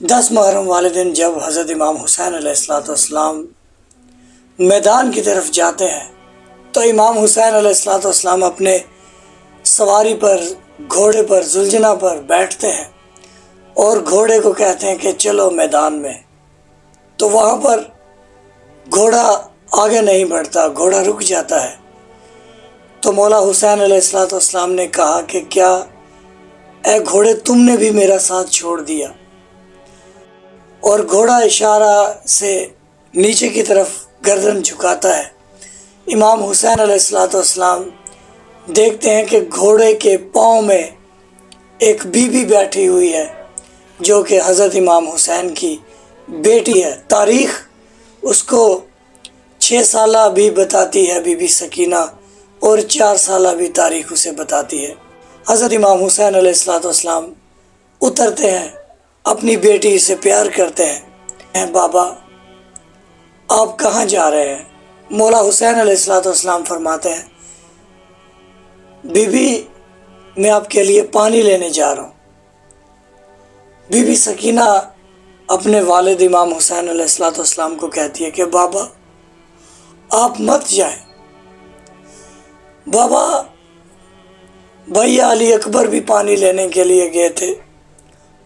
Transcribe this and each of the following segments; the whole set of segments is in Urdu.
10 محرم والے دن جب حضرت امام حسین علیہ السلام میدان کی طرف جاتے ہیں تو امام حسین علیہ السلام اپنے سواری پر، گھوڑے پر، زلجنا پر بیٹھتے ہیں اور گھوڑے کو کہتے ہیں کہ چلو میدان میں۔ تو وہاں پر گھوڑا آگے نہیں بڑھتا، گھوڑا رک جاتا ہے۔ تو مولا حسین علیہ السلام نے کہا کہ کیا اے گھوڑے تم نے بھی میرا ساتھ چھوڑ دیا؟ اور گھوڑا اشارہ سے نیچے کی طرف گردن جھکاتا ہے۔ امام حسین علیہ السلام دیکھتے ہیں کہ گھوڑے کے پاؤں میں ایک بی بی بیٹھی ہوئی ہے جو کہ حضرت امام حسین کی بیٹی ہے۔ تاریخ اس کو 6 سالہ بھی بتاتی ہے بی بی سکینہ، اور 4 سالہ بھی تاریخ اسے بتاتی ہے۔ حضرت امام حسین علیہ السلام اترتے ہیں، اپنی بیٹی سے پیار کرتے ہیں۔ بابا آپ کہاں جا رہے ہیں؟ مولا حسین علیہ السلام فرماتے ہیں بی بی میں آپ کے لیے پانی لینے جا رہا ہوں۔ بی بی سکینہ اپنے والد امام حسین علیہ السلام کو کہتی ہے کہ بابا آپ مت جائیں، بابا بھیا علی اکبر بھی پانی لینے کے لیے گئے تھے،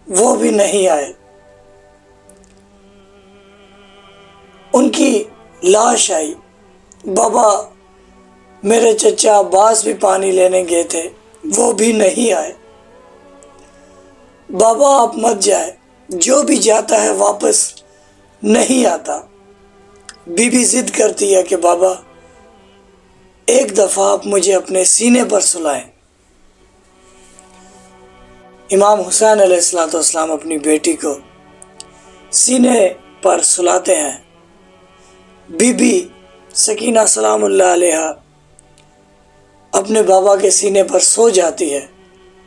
وہ بھی نہیں آئے، ان کی لاش آئی۔ بابا میرے چچا عباس بھی پانی لینے گئے تھے، وہ بھی نہیں آئے۔ بابا آپ مت جائے، جو بھی جاتا ہے واپس نہیں آتا۔ بی بی ضد کرتی ہے کہ بابا ایک دفعہ آپ مجھے اپنے سینے پر سلائیں۔ امام حسین علیہ السلام اپنی بیٹی کو سینے پر سلاتے ہیں۔ بی بی سکینہ سلام اللہ علیہ اپنے بابا کے سینے پر سو جاتی ہے،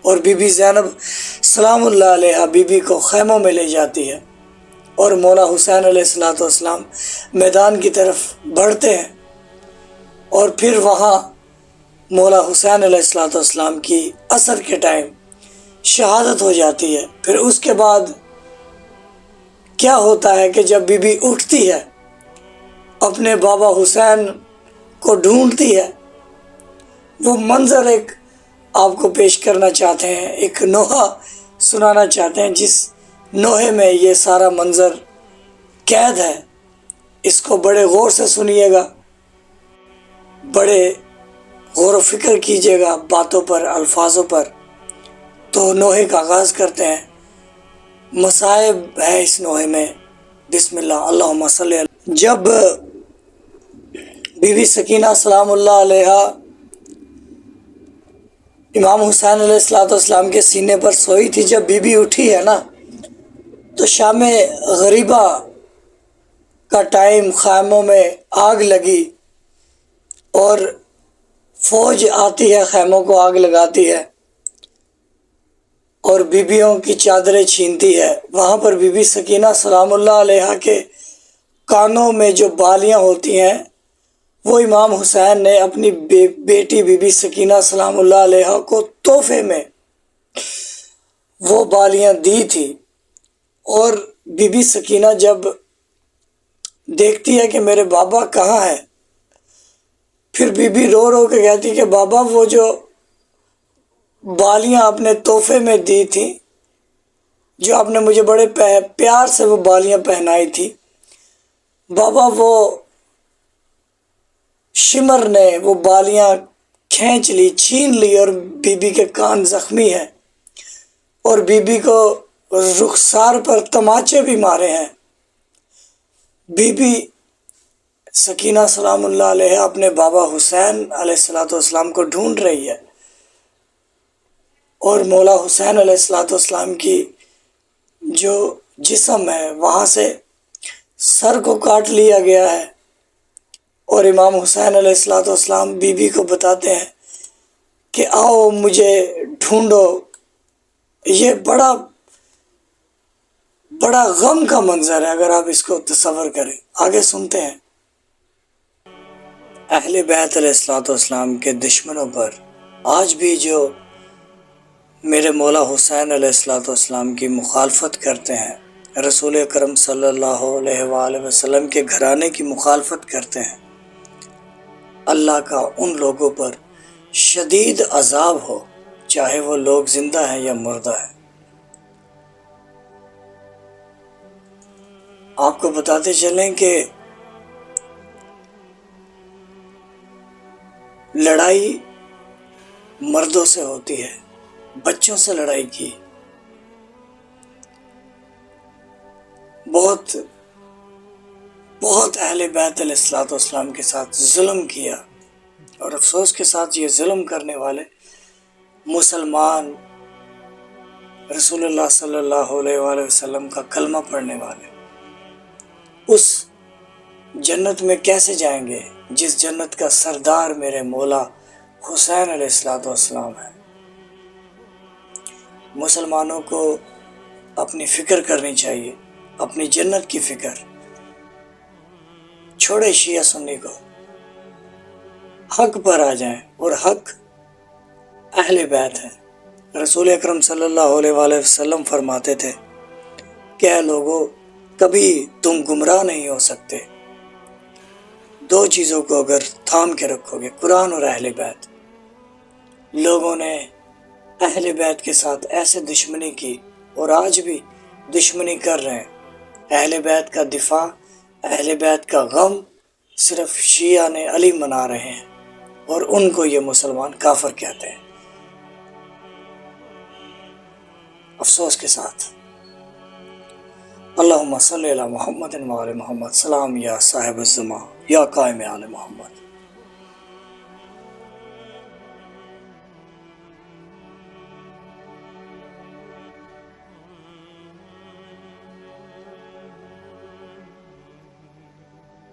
اور بی بی زینب سلام اللہ علیہ بی بی کو خیموں میں لے جاتی ہے، اور مولا حسین علیہ السلام میدان کی طرف بڑھتے ہیں، اور پھر وہاں مولا حسین علیہ السلام کی عصر کے ٹائم شہادت ہو جاتی ہے۔ پھر اس کے بعد کیا ہوتا ہے کہ جب بی بی اٹھتی ہے، اپنے بابا حسین کو ڈھونڈتی ہے، وہ منظر ایک آپ کو پیش کرنا چاہتے ہیں، ایک نوحہ سنانا چاہتے ہیں جس نوحے میں یہ سارا منظر قید ہے۔ اس کو بڑے غور سے سنیے گا، بڑے غور و فکر کیجیے گا باتوں پر، الفاظوں پر۔ تو نوحے کا آغاز کرتے ہیں۔ مصائب ہے اس نوحے میں، بسم اللہ اللہم صلی اللہ۔ جب بی بی سکینہ سلام اللہ علیہ امام حسین علیہ السلام کے سینے پر سوئی تھی، جب بی بی اٹھی ہے نا تو شام غریبہ کا ٹائم، خیموں میں آگ لگی اور فوج آتی ہے، خیموں کو آگ لگاتی ہے اور بیویوں کی چادریں چھینتی ہے۔ وہاں پر بی بی سکینہ سلام اللہ علیہ کے کانوں میں جو بالیاں ہوتی ہیں وہ امام حسین نے اپنی بیٹی بی بی سکینہ سلام اللہ علیہ کو تحفے میں وہ بالیاں دی تھی۔ اور بی بی سکینہ جب دیکھتی ہے کہ میرے بابا کہاں ہے، پھر بی بی رو رو کے کہتی کہ بابا وہ جو بالیاں آپ نے تحفے میں دی تھی، جو آپ نے مجھے بڑے پیار سے وہ بالیاں پہنائی تھی، بابا وہ شمر نے وہ بالیاں کھینچ لی، چھین لی، اور بی بی کے کان زخمی ہیں، اور بی بی کو رخسار پر تماچے بھی مارے ہیں۔ بی بی سکینہ سلام اللہ علیہ اپنے بابا حسین علیہ السلام کو ڈھونڈ رہی ہے، اور مولا حسین علیہ السلام کی جو جسم ہے وہاں سے سر کو کاٹ لیا گیا ہے، اور امام حسین علیہ السلام بی بی کو بتاتے ہیں کہ آؤ مجھے ڈھونڈو۔ یہ بڑا غم کا منظر ہے اگر آپ اس کو تصور کریں۔ آگے سنتے ہیں۔ اہل بیت علیہ السلام کے دشمنوں پر آج بھی جو میرے مولا حسین علیہ السلام کی مخالفت کرتے ہیں، رسول اکرم صلی اللہ علیہ وآلہ وسلم کے گھرانے کی مخالفت کرتے ہیں، اللہ کا ان لوگوں پر شدید عذاب ہو، چاہے وہ لوگ زندہ ہیں یا مردہ ہیں۔ آپ کو بتاتے چلیں کہ لڑائی مردوں سے ہوتی ہے، بچوں سے لڑائی کی، بہت اہل بیت علیہ الصلوۃ والسلام کے ساتھ ظلم کیا، اور افسوس کے ساتھ یہ ظلم کرنے والے مسلمان، رسول اللہ صلی اللہ علیہ وآلہ وسلم کا کلمہ پڑھنے والے، اس جنت میں کیسے جائیں گے جس جنت کا سردار میرے مولا حسین علیہ الصلوۃ والسلام ہے۔ مسلمانوں کو اپنی فکر کرنی چاہیے، اپنی جنت کی فکر، چھوڑے شیعہ سنی کو، حق پر آ جائیں، اور حق اہل بیت ہے۔ رسول اکرم صلی اللہ علیہ وآلہ وسلم فرماتے تھے کہ اے لوگو، کبھی تم گمراہ نہیں ہو سکتے، دو چیزوں کو اگر تھام کے رکھو گے، قرآن اور اہل بیت۔ لوگوں نے اہل بیت کے ساتھ ایسے دشمنی کی، اور آج بھی دشمنی کر رہے ہیں۔ اہل بیت کا دفاع، اہل بیت کا غم صرف شیعہ نے علی منا رہے ہیں، اور ان کو یہ مسلمان کافر کہتے ہیں، افسوس کے ساتھ۔ اللہم صلی علی محمد و آل محمد، سلام یا صاحب الزمان یا قائم آل محمد۔